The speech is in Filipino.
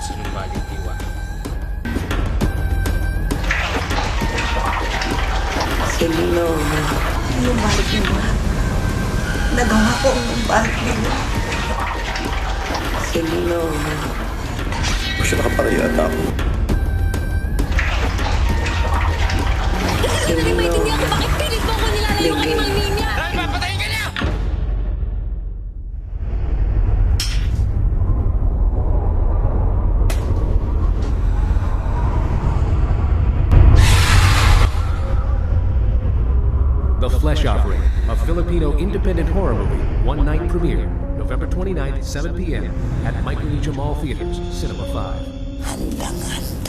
sinumbaling diwa. Silino, yung balik niyo ba? Nagawa ko ang balik niyo. Silino, Kung siya nakapalaya at ako. Hindi ko maintindihan kung bakit pilit mo ko nilalayo kay Mang Ninya! Dahil papatayin ka niya! The Flesh Offering, a Filipino independent horror movie, one-night premiere, November 29th, 7 p.m. at Michael E. Jamal Theaters, Cinema 5. handangan.